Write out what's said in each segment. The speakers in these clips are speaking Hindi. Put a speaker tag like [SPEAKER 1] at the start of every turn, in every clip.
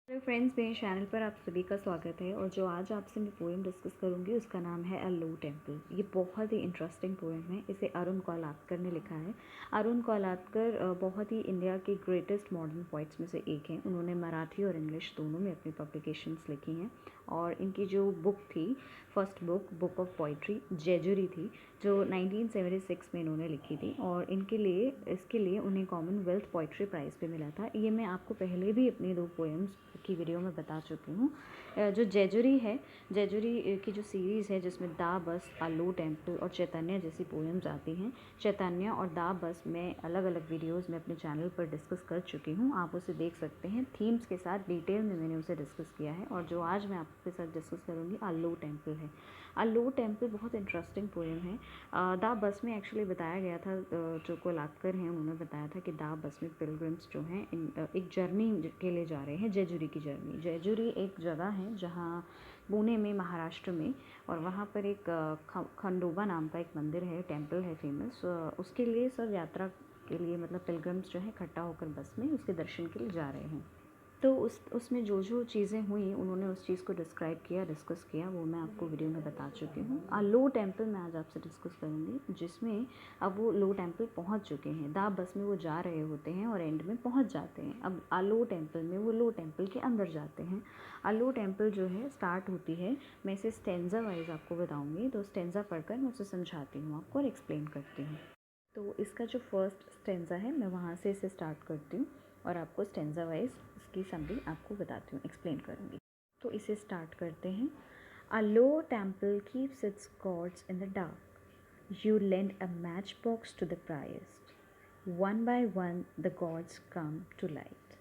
[SPEAKER 1] हेलो फ्रेंड्स, मेरे चैनल पर आप सभी का स्वागत है। और जो आज आपसे मैं पोएम डिस्कस करूंगी उसका नाम है अ लो टेम्पल। ये बहुत ही इंटरेस्टिंग पोएम है। इसे अरुण कौलातकर ने लिखा है। अरुण कौलातकर बहुत ही इंडिया के ग्रेटेस्ट मॉडर्न पोइट्स में से एक हैं। उन्होंने मराठी और इंग्लिश दोनों में अपनी पब्लिकेशंस लिखी हैं। और इनकी जो बुक थी, first book of poetry Jejuri थी, जो 1976 में इन्होंने लिखी थी। और इसके लिए उन्हें कॉमनवेल्थ पोइट्री प्राइज़ भी मिला था। ये मैं आपको पहले भी अपनी 2 पोएम्स की वीडियो में बता चुकी हूँ। जो जेजुरी है, जेजुरी की जो सीरीज़ है जिसमें दा बस, अ लो टेम्पल और चैतन्य जैसी पोएम्स आती हैं। चैतन्य और दा बस मैं अलग अलग वीडियोज़ में अपने चैनल पर डिस्कस कर चुकी हूँ, आप उसे देख सकते हैं। थीम्स के साथ डिटेल में मैंने उसे डिस्कस किया है। और जो आज मैं आपके साथ डिस्कस करूँगी अ लो टेम्पल है। अ लो टेम्पल बहुत इंटरेस्टिंग पोएम है। दा बस में एक्चुअली बताया गया था, जो कोलातकर हैं उन्होंने बताया था कि दा बस में पिलग्रिम्स जो हैं एक जर्नी के लिए जा रहे हैं, जेजुरी की जर्नी। जेजुरी एक जगह है जहाँ पुणे में, महाराष्ट्र में, और वहाँ पर एक खंडोबा नाम का एक मंदिर है, टेम्पल है फेमस। उसके लिए सब यात्रा के लिए, मतलब पिलग्रिम्स जो है इकट्ठा होकर बस में उसके दर्शन के लिए जा रहे हैं। तो उसमें जो चीज़ें हुई उन्होंने उस चीज़ को डिस्क्राइब किया, डिस्कस किया, वो मैं आपको वीडियो में बता चुकी हूँ। लो टेम्पल मैं आज आपसे डिस्कस करूँगी, जिसमें अब वो लो टेम्पल पहुँच चुके हैं। दा बस में वो जा रहे होते हैं और एंड में पहुँच जाते हैं। अब लो टेम्पल में वो लो टेम्पल के अंदर जाते हैं। लो टेम्पल जो है स्टार्ट होती है, मैं इसे स्टेंजा वाइज आपको बताऊँगी। तो स्टेंजा पढ़कर मैं उसे समझाती हूँ आपको और एक्सप्लेन करती हूँ। तो इसका जो फर्स्ट स्टेंजा है, मैं वहाँ से इसे स्टार्ट करती हूँ और आपको स्टेंजा वाइज इसकी समरी आपको बताती हूँ, एक्सप्लेन करूँगी। तो इसे स्टार्ट करते हैं। A low temple keeps its gods in the dark, you lend a match box to the priest, one by one the gods come to light.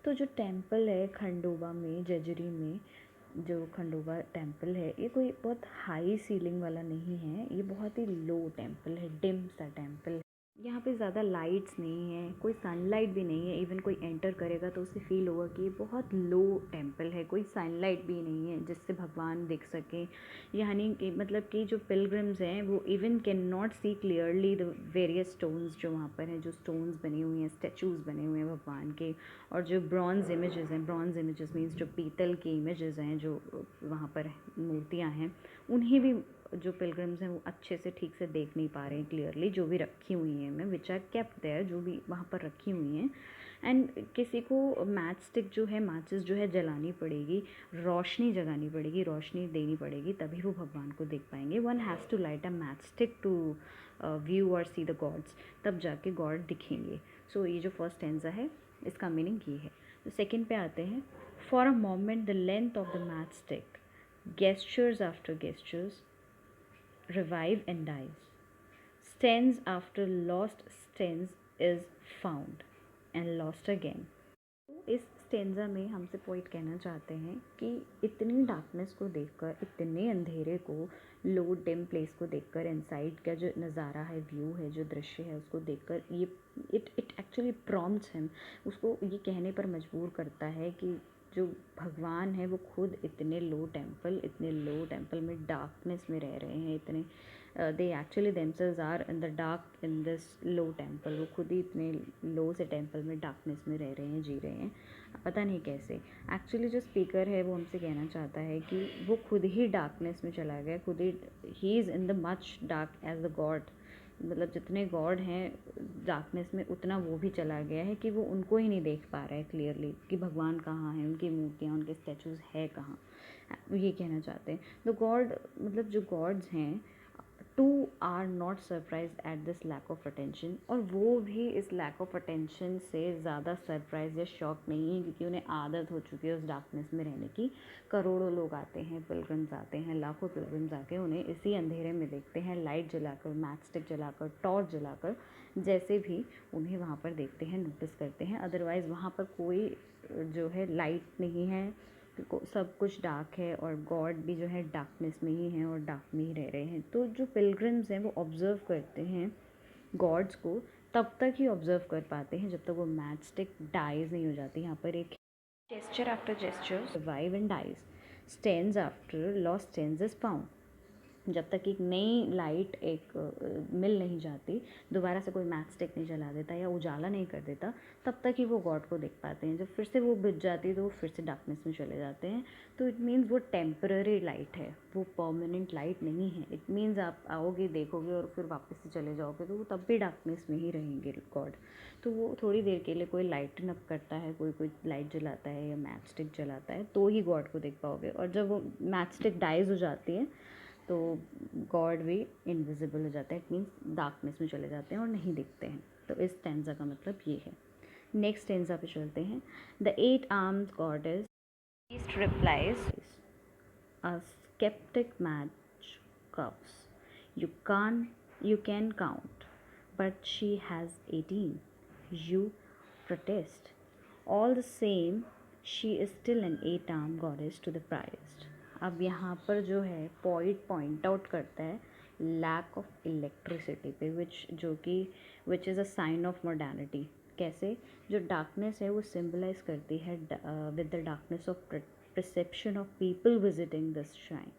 [SPEAKER 1] तो जो टेम्पल है खंडोबा में, जेजुरी में, जो खंडोबा टेम्पल है, ये कोई बहुत हाई सीलिंग वाला नहीं है। ये बहुत ही लो टेम्पल है, डिम सा टेम्पल है। यहाँ पे ज़्यादा लाइट्स नहीं है, कोई सनलाइट भी नहीं है। इवन कोई एंटर करेगा तो उसे फील होगा कि ये बहुत लो टेम्पल है। कोई सनलाइट भी नहीं है जिससे भगवान दिख सके। यानी कि मतलब कि जो पिलग्रिम्स हैं वो even can not see clearly the various stones जो वहाँ पर हैं, जो स्टोन्स बने हुए हैं, स्टैचूज़ बने हुए हैं भगवान के। और जो ब्रॉन्ज़ इमेजेस हैं, ब्रॉन्ज़ इमेजेस मीन्स जो पीतल के इमेजेस हैं, जो वहाँ पर मूर्तियाँ हैं, उन्हें भी जो पिलग्रिम्स हैं वो अच्छे से ठीक से देख नहीं पा रहे हैं क्लियरली। जो भी रखी हुई हैं मैं, विच आर केप्ट देयर, जो भी वहाँ पर रखी हुई हैं। एंड किसी को मैच स्टिक जो है, मैचेस जो है जलानी पड़ेगी, रोशनी जगानी पड़ेगी, रोशनी देनी पड़ेगी, तभी वो भगवान को देख पाएंगे। One has to light a match stick to view और सी द गॉड्स, तब जाके गॉड दिखेंगे। सो ये जो फर्स्ट स्टैंजा है इसका मीनिंग ये है। तो सेकेंड पे आते हैं। For a moment the length of the match stick, gestures after gestures, revive and dies, stands after lost stands is found and lost again। तो इस स्टेंजा में हमसे पोइट कहना चाहते हैं कि इतनी डार्कनेस को देखकर, इतने अंधेरे को, लो डिम प्लेस को देखकर, इनसाइड का जो नज़ारा है, व्यू है, जो दृश्य है, उसको देखकर ये इट एक्चुअली प्रॉम्प्ट्स हिम, उसको ये कहने पर मजबूर करता है कि जो भगवान है वो खुद इतने लो टेम्पल में डार्कनेस में रह रहे हैं। इतने they actually themselves are in the dark in this low temple. वो खुद ही इतने लो से टेम्पल में डार्कनेस में रह रहे हैं, जी रहे हैं, पता नहीं कैसे। एक्चुअली जो स्पीकर है वो हमसे कहना चाहता है कि वो खुद ही डार्कनेस में चला गया, खुद ही is in the much dark as the god. मतलब जितने गॉड हैं डार्कनेस में, उतना वो भी चला गया है कि वो उनको ही नहीं देख पा रहा है क्लियरली कि भगवान कहाँ हैं, उनकी मूर्तियाँ, उनके स्टैचूज़ है कहाँ। ये कहना चाहते हैं। द गॉड, मतलब जो गॉड्स हैं, too are not surprise at this lack of attention. और वो भी इस लैक ऑफ अटेंशन से ज़्यादा सरप्राइज या शॉक नहीं है, क्योंकि उन्हें आदत हो चुकी है उस डार्कनेस में रहने की। करोड़ों लोग आते हैं, पिलग्रिम्स आते हैं, लाखों पिलग्रिम्स आके उन्हें इसी अंधेरे में देखते हैं, लाइट जलाकर, मैच स्टिक जलाकर, टॉर्च जलाकर, जैसे भी उन्हें वहाँ पर देखते हैं, नोटिस करते हैं। अदरवाइज़ वहाँ पर कोई जो है लाइट नहीं है, सब कुछ डार्क है, और गॉड भी जो है डार्कनेस में ही हैं और डार्क में ही रह रहे हैं। तो जो पिलग्रिम्स हैं वो ऑब्ज़र्व करते हैं गॉड्स को, तब तक ही ऑब्ज़र्व कर पाते हैं जब तक वो मैच स्टिक डाइज नहीं हो जाती। यहाँ पर एक gesture after gesture, survive and dies, stands after lost stands is found, जब तक एक नई लाइट मिल नहीं जाती, दोबारा से कोई मैच स्टिक नहीं जला देता या उजाला नहीं कर देता, तब तक ही वो गॉड को देख पाते हैं। जब फिर से वो बुझ जाती है तो वो फिर से डार्कनेस में चले जाते हैं। तो इट मीन्स वो टेम्पररी लाइट है, वो परमानेंट लाइट नहीं है। इट मीन्स आप आओगे, देखोगे और फिर वापस से चले जाओगे, तो वो तब भी डार्कनेस में ही रहेंगे गॉड। तो वो थोड़ी देर के लिए कोई लाइटन अप करता है, कोई लाइट जलाता है या मैच स्टिक जलाता है, तो ही गॉड को देख पाओगे। और जब वो मैच स्टिक डाइज हो जाती है तो गॉड भी इनविजिबल हो जाता है। इट मीन्स डार्कनेस में चले जाते हैं और नहीं दिखते हैं। तो इस स्टैंजा का मतलब ये है। नेक्स्ट स्टैंजा पे चलते हैं। The 8 armed goddess east replies, a sceptic match coughs, you can count, but she has 18. You protest. All the same, she is still an 8-armed goddess to the priest. अब यहाँ पर जो है पॉइंट आउट करता है लैक ऑफ इलेक्ट्रिसिटी पे, which is a sign of modernity. कैसे? जो डार्कनेस है वो सिम्बलाइज करती है with the darkness of perception of people visiting this shrine,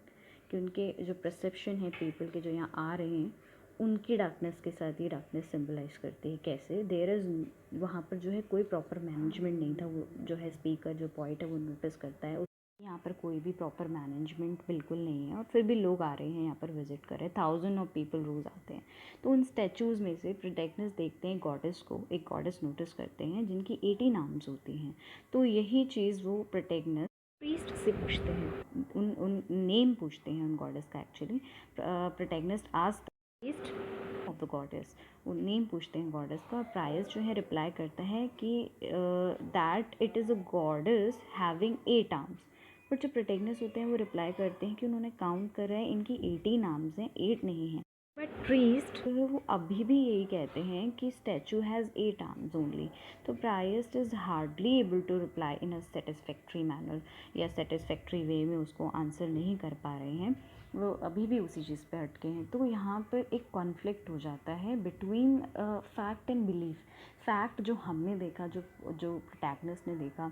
[SPEAKER 1] कि उनके जो परसेप्शन है पीपल के जो यहाँ आ रहे हैं, उनकी डार्कनेस के साथ ही डार्कनेस सिम्बलाइज करती है। कैसे? देयर इज़, वहाँ पर जो है कोई प्रॉपर मैनेजमेंट नहीं था। वो जो है स्पीकर, जो पॉइंट है, वो नोटिस करता है यहाँ पर कोई भी प्रॉपर मैनेजमेंट बिल्कुल नहीं है, और फिर भी लोग आ रहे हैं यहाँ पर विजिट कर रहे हैं, 1000 ऑफ पीपल रोज़ आते हैं। तो उन स्टैचूज़ में से प्रोटैगनिस्ट देखते हैं गॉडेस को, एक गॉडेस नोटिस करते हैं जिनकी 18 आर्म्स होती हैं। तो यही चीज़ वो प्रोटैगनिस्ट प्रीस्ट से पूछते हैं, उन नेम पूछते हैं उन गॉडेस का। Actually protagonist asked priest of the goddess, वो नेम पूछते हैं गॉडेस का, और प्राइस जो है रिप्लाई करता है कि that it is a goddess having 8 arms. But जो प्रोटैगनिस्ट होते हैं वो रिप्लाई करते हैं कि उन्होंने काउंट कर रहे हैं, इनकी 18 आर्म्स हैं, 8 नहीं हैं। बट प्रीस्ट वो अभी भी यही कहते हैं कि स्टैचू हैज़ 8 आर्म्स ओनली। तो priest is hardly able to reply in a satisfactory manner, या सेटिस्फैक्ट्री वे में उसको आंसर नहीं कर पा रहे हैं, वो अभी भी उसी चीज़ पे अटके हैं। तो यहाँ पर एक कॉन्फ्लिक्ट हो जाता है between fact and belief. Fact जो हमने देखा, जो प्रोटैगनिस्ट ने देखा,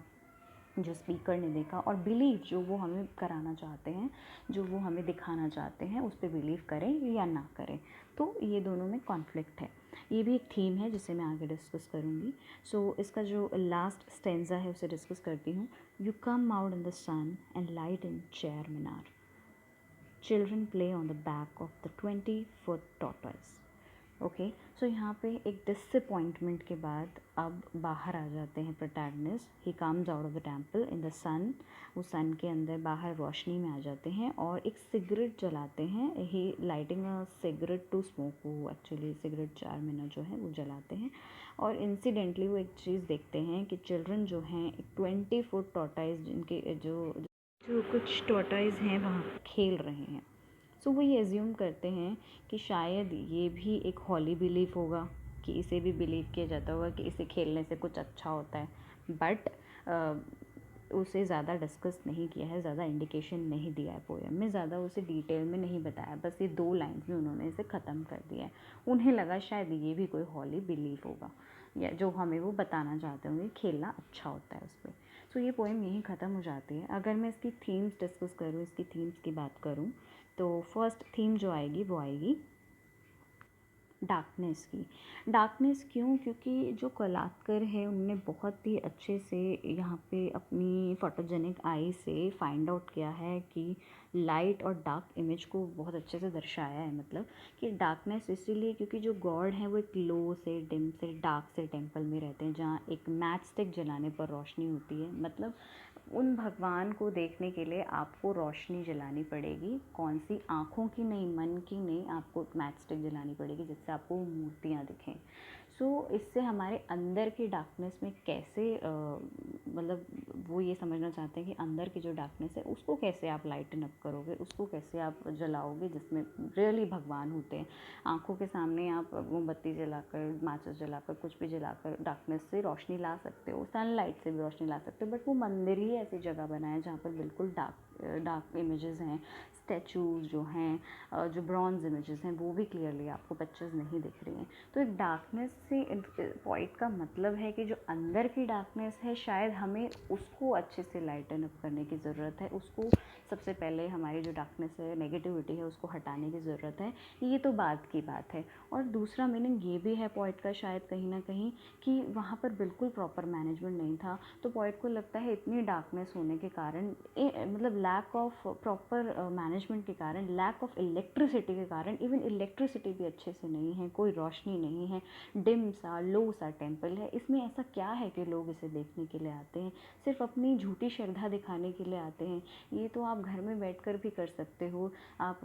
[SPEAKER 1] जो स्पीकर ने देखा, और बिलीव जो वो हमें कराना चाहते हैं, जो वो हमें दिखाना चाहते हैं, उस पर बिलीव करें या ना करें। तो ये दोनों में कॉन्फ्लिक्ट है। ये भी एक थीम है जिसे मैं आगे डिस्कस करूँगी। सो इसका जो लास्ट स्टेंजा है उसे डिस्कस करती हूँ। You come out in the sun and light in Charminar, children play on the back of the 20-foot tortoise। Okay, so यहाँ पे एक डिसअपॉइंटमेंट के बाद अब बाहर आ जाते हैं protagonist. He comes out of the temple in the sun, वो सन के अंदर बाहर रोशनी में आ जाते हैं और एक सिगरेट जलाते हैं। He lighting a cigarette to smoke, वो एक्चुअली सिगरेट 4 मिनट जो है वो जलाते हैं। और इंसिडेंटली वो एक चीज़ देखते हैं कि चिल्ड्रन जो हैं, एक 20-foot टॉर्टाइज, जिनके जो कुछ टॉर्टाइज हैं वहाँ खेल रहे हैं। सो वो ये एज्यूम करते हैं कि शायद ये भी एक हॉली बिलीफ होगा, कि इसे भी बिलीव किया जाता होगा कि इसे खेलने से कुछ अच्छा होता है। बट उसे ज़्यादा डिस्कस नहीं किया है, ज़्यादा इंडिकेशन नहीं दिया है पोएम में, ज़्यादा उसे डिटेल में नहीं बताया, बस ये 2 लाइन्स में उन्होंने इसे ख़त्म कर दिया है। उन्हें लगा शायद ये भी कोई हॉली बिलीफ होगा, या जो हमें वो बताना चाहते होंगे, खेलना अच्छा होता है उस पर। सो ये पोएम यहीं ख़त्म हो जाती है। अगर मैं इसकी थीम्स डिस्कस करूँ, इसकी थीम्स की बात करूँ, तो फर्स्ट थीम जो आएगी वो आएगी डार्कनेस की। डार्कनेस क्यों? क्योंकि जो कलाकार है उन्होंने बहुत ही अच्छे से यहाँ पे अपनी फोटोजेनिक आई से फाइंड आउट किया है कि लाइट और डार्क इमेज को बहुत अच्छे से दर्शाया है। मतलब कि डार्कनेस इसीलिए क्योंकि जो गॉड हैं वो एक लो से, डिम से, डार्क से टेम्पल में रहते हैं, जहाँ एक मैच स्टिक जलाने पर रोशनी होती है। मतलब उन भगवान को देखने के लिए आपको रोशनी जलानी पड़ेगी। कौन सी? आँखों की नहीं, मन की नहीं, आपको मैच स्टिक जलानी पड़ेगी जिससे आपको मूर्तियाँ दिखें। सो इससे हमारे अंदर की डार्कनेस में कैसे मतलब वो ये समझना चाहते हैं कि अंदर की जो डार्कनेस है उसको कैसे आप लाइटन अप करोगे, उसको कैसे आप जलाओगे, जिसमें रियली भगवान होते हैं। आँखों के सामने आप मोमबत्ती जलाकर, माचिस जलाकर, कुछ भी जलाकर डार्कनेस से रोशनी ला सकते हो, सनलाइट से भी रोशनी ला सकते हो। बट वो मंदिर ही ऐसी जगह बनाया जहाँ पर बिल्कुल डार्क इमेजेस हैं, स्टैचूज़ जो हैं, जो ब्रॉन्ज़ इमेजेस हैं, वो भी क्लियरली आपको पिक्चर्स नहीं दिख रही हैं। तो एक डार्कनेस से पॉइंट का मतलब है कि जो अंदर की डार्कनेस है, शायद हमें उसको अच्छे से लाइटन अप करने की ज़रूरत है। उसको सबसे पहले हमारी जो डार्कनेस है, नेगेटिविटी है, उसको हटाने की ज़रूरत है। ये तो बाद की बात है। और दूसरा मीनिंग ये भी है पॉइंट का, शायद कहीं ना कहीं, कि वहाँ पर बिल्कुल प्रॉपर मैनेजमेंट नहीं था। तो पॉइंट को लगता है इतनी डार्कनेस होने के कारण, मतलब लैक ऑफ प्रॉपर मैनेजमेंट के कारण, लैक ऑफ इलेक्ट्रिसिटी के कारण, इवन इलेक्ट्रिसिटी भी अच्छे से नहीं है, कोई रोशनी नहीं है, डिम सा लो सा टेम्पल है। इसमें ऐसा क्या है कि लोग इसे देखने के लिए आते हैं? सिर्फ अपनी झूठी श्रद्धा दिखाने के लिए आते हैं। ये तो आप घर में बैठकर भी कर सकते हो। आप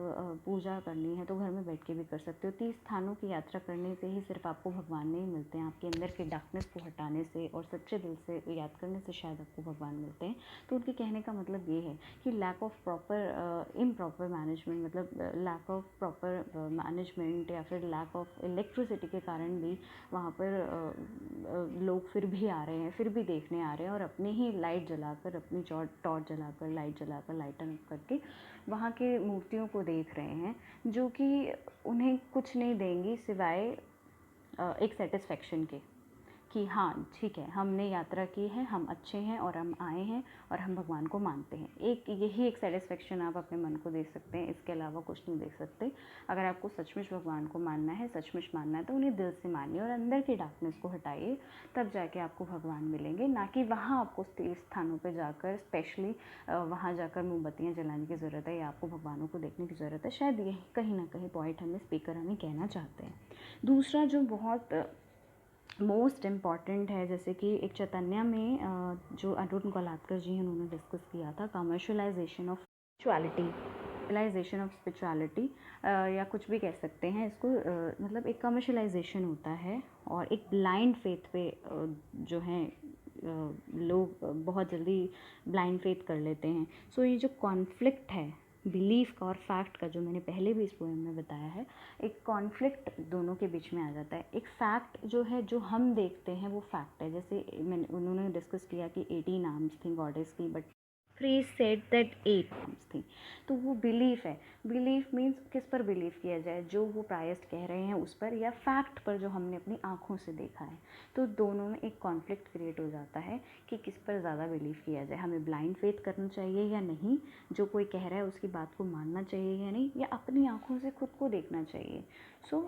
[SPEAKER 1] पूजा करनी है तो घर में बैठ के भी कर सकते हो। 30 स्थानों की यात्रा करने से ही सिर्फ आपको भगवान नहीं मिलते हैं, आपके अंदर के डार्कनेस को हटाने से और सच्चे दिल से याद करने से शायद आपको भगवान मिलते हैं। तो उनके कहने का मतलब ये है कि lack of proper improper management, मतलब लैक ऑफ प्रॉपर मैनेजमेंट या फिर लैक ऑफ इलेक्ट्रिसिटी के कारण भी वहाँ पर लोग फिर भी आ रहे हैं, फिर भी देखने आ रहे हैं, और अपनी ही लाइट जलाकर, अपनी टॉर्च जलाकर, लाइट जलाकर, लाइटन अप करके वहाँ के मूर्तियों को देख रहे हैं, जो कि उन्हें कुछ नहीं देंगी सिवाय एक सेटिस्फेक्शन के, कि हाँ ठीक है, हमने यात्रा की है, हम अच्छे हैं और हम आए हैं और हम भगवान को मानते हैं। यही एक सेटिस्फेक्शन आप अपने मन को दे सकते हैं, इसके अलावा कुछ नहीं दे सकते। अगर आपको सचमुच भगवान को मानना है, सचमुच मानना है, तो उन्हें दिल से मानिए और अंदर की डार्कनेस को हटाइए, तब जाके आपको भगवान मिलेंगे। ना कि वहाँ आपको तीर्थ स्थानों पर जाकर, स्पेशली वहाँ जाकर मोमबत्तियाँ जलाने की ज़रूरत है या आपको भगवानों को देखने की ज़रूरत है। शायद यही कहीं ना कहीं पॉइंट स्पीकर हमें कहना चाहते हैं। दूसरा जो बहुत मोस्ट इम्पॉर्टेंट है, जैसे कि एक चैतन्य में जो अरुण कोलातकर जी हैं, उन्होंने डिस्कस किया था कमर्शलाइजेशन ऑफ स्पिरिचुअलिटी, या कुछ भी कह सकते हैं इसको। मतलब एक कमर्शलाइजेशन होता है और एक ब्लाइंड फेथ पे जो है लोग बहुत जल्दी ब्लाइंड फेथ कर लेते हैं। सो ये जो कॉन्फ्लिक्ट है बिलीफ का और फैक्ट का, जो मैंने पहले भी इस पोएम में बताया है, एक कॉन्फ्लिक्ट दोनों के बीच में आ जाता है। एक फैक्ट जो है, जो हम देखते हैं, वो फैक्ट है। जैसे उन्होंने डिस्कस किया कि 18 आर्म्स थी गॉडेस की, but free said that 8 arms थी। तो वो बिलीफ है। बिलीफ मीन्स किस पर बिलीव किया जाए, जो वो प्रायस्ट कह रहे हैं उस पर, या फैक्ट पर जो हमने अपनी आँखों से देखा है। तो दोनों में एक कॉन्फ्लिक्ट क्रिएट हो जाता है कि किस पर ज़्यादा बिलीव किया जाए, हमें ब्लाइंड फेथ करना चाहिए या नहीं, जो कोई कह रहा है उसकी बात को मानना चाहिए या नहीं, या अपनी आँखों से खुद को देखना चाहिए। सो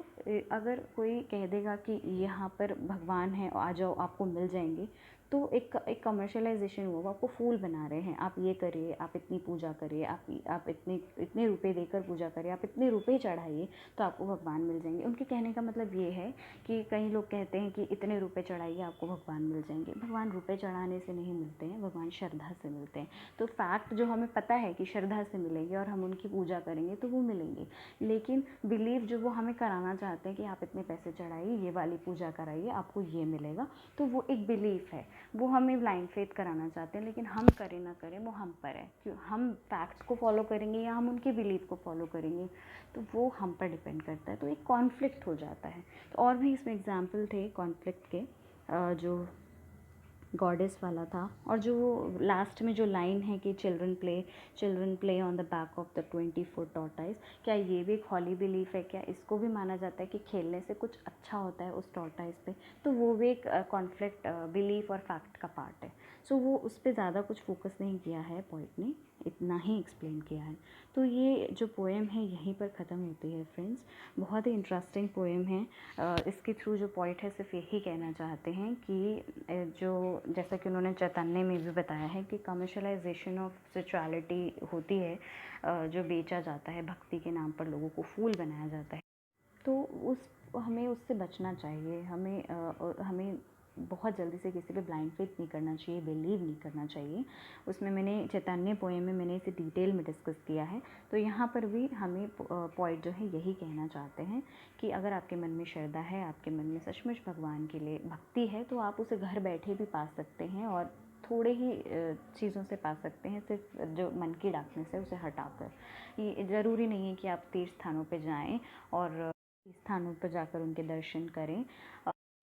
[SPEAKER 1] अगर कोई कह देगा कि यहाँ पर भगवान है, आ जाओ आपको मिल जाएंगे, तो एक कमर्शलाइजेशन हुआ, वो आपको फूल बना रहे हैं। आप ये करिए, आप इतनी पूजा करिए, आप इतने रुपए देकर पूजा करिए, आप इतने रुपए चढ़ाइए तो आपको भगवान मिल जाएंगे। उनके कहने का मतलब ये है कि कई लोग कहते हैं कि इतने रुपए चढ़ाइए आपको भगवान मिल जाएंगे। भगवान रुपए चढ़ाने से नहीं मिलते हैं, भगवान श्रद्धा से मिलते हैं। तो फैक्ट जो हमें पता है कि श्रद्धा से मिलेंगे और हम उनकी पूजा करेंगे तो वो मिलेंगे, लेकिन बिलीव जो वो हमें कराना चाहते हैं कि आप इतने पैसे चढ़ाइए, ये वाली पूजा कराइए, आपको ये मिलेगा, तो वो एक बिलीफ है। वो हमें ब्लाइंड फेथ कराना चाहते हैं, लेकिन हम करें ना करें वो हम पर है। क्यों हम फैक्ट्स को फॉलो करेंगे या हम उनके बिलीफ को फॉलो करेंगे, तो वो हम पर डिपेंड करता है। तो एक कॉन्फ्लिक्ट हो जाता है। तो और भी इसमें एग्जाम्पल थे कॉन्फ्लिक्ट के, जो गॉडेस वाला था, और जो लास्ट में जो लाइन है कि children play on the back of the 20 foot tortoise, क्या ये भी एक हॉली बिलीफ है? क्या इसको भी माना जाता है कि खेलने से कुछ अच्छा होता है उस टॉर्टाइज पे? तो वो भी एक कॉन्फ्लिक्ट बिलीफ और फैक्ट का पार्ट है। सो वो उस पर ज़्यादा कुछ फोकस नहीं किया है पॉइंट ने, इतना ही एक्सप्लेन किया है। तो ये जो पोएम है यहीं पर ख़त्म होती है फ्रेंड्स। बहुत ही इंटरेस्टिंग पोएम है। इसके थ्रू जो पॉइंट है सिर्फ यही कहना चाहते हैं कि जो जैसा कि उन्होंने चैतन्य में भी बताया है कि कमर्शलाइजेशन ऑफ स्पिरिचुअलिटी होती है, जो बेचा जाता है भक्ति के नाम पर, लोगों को फूल बनाया जाता है। तो हमें उससे बचना चाहिए। हमें बहुत जल्दी से किसी पे ब्लाइंड फेथ नहीं करना चाहिए, बिलीव नहीं करना चाहिए। उसमें मैंने चैतन्य पोएम में मैंने इसे डिटेल में डिस्कस किया है। तो यहाँ पर भी हमें पॉइंट जो है यही कहना चाहते हैं कि अगर आपके मन में श्रद्धा है, आपके मन में सचमुच भगवान के लिए भक्ति है, तो आप उसे घर बैठे भी पा सकते हैं और थोड़े ही चीज़ों से पा सकते हैं, सिर्फ जो मन की डार्कनेस है उसे हटाकर। ये ज़रूरी नहीं है कि आप तीर्थ स्थानों पे जाएं और स्थानों पर जाकर उनके दर्शन करें।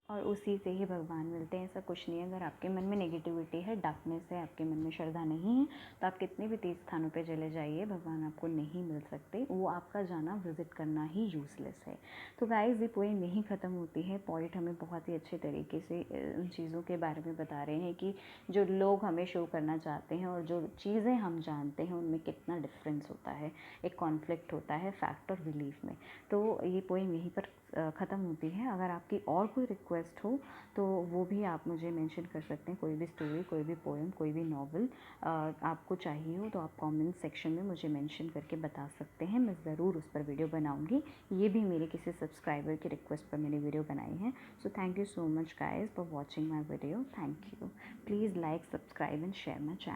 [SPEAKER 1] और उसी से ही भगवान मिलते हैं। ऐसा कुछ नहीं है। अगर आपके मन में नेगेटिविटी है, डार्कनेस है, आपके मन में श्रद्धा नहीं है, तो आप कितने भी तीर्थ स्थानों पे चले जाइए, भगवान आपको नहीं मिल सकते। वो आपका जाना विज़िट करना ही यूज़लेस है। तो गाइज़ ये पोएम यहीं ख़त्म होती है। पोइट हमें बहुत ही अच्छे तरीके से उन चीज़ों के बारे में बता रहे हैं कि जो लोग हमें शो करना चाहते हैं और जो चीज़ें हम जानते हैं उनमें कितना डिफरेंस होता है, एक कॉन्फ्लिक्ट होता है फैक्ट और बिलीफ में। तो ये पोएम यहीं पर ख़त्म होती है। अगर आपकी और कोई रिक्वेस्ट हो तो वो भी आप मुझे मेंशन कर सकते हैं। कोई भी स्टोरी, कोई भी पोएम, कोई भी नॉवल आपको चाहिए हो तो आप कमेंट सेक्शन में मुझे मेंशन करके बता सकते हैं। मैं ज़रूर उस पर वीडियो बनाऊंगी। ये भी मेरे किसी सब्सक्राइबर की रिक्वेस्ट पर मैंने वीडियो बनाई है। So thank you so much guys for watching my video. Thank you. Please like, subscribe and share my channel.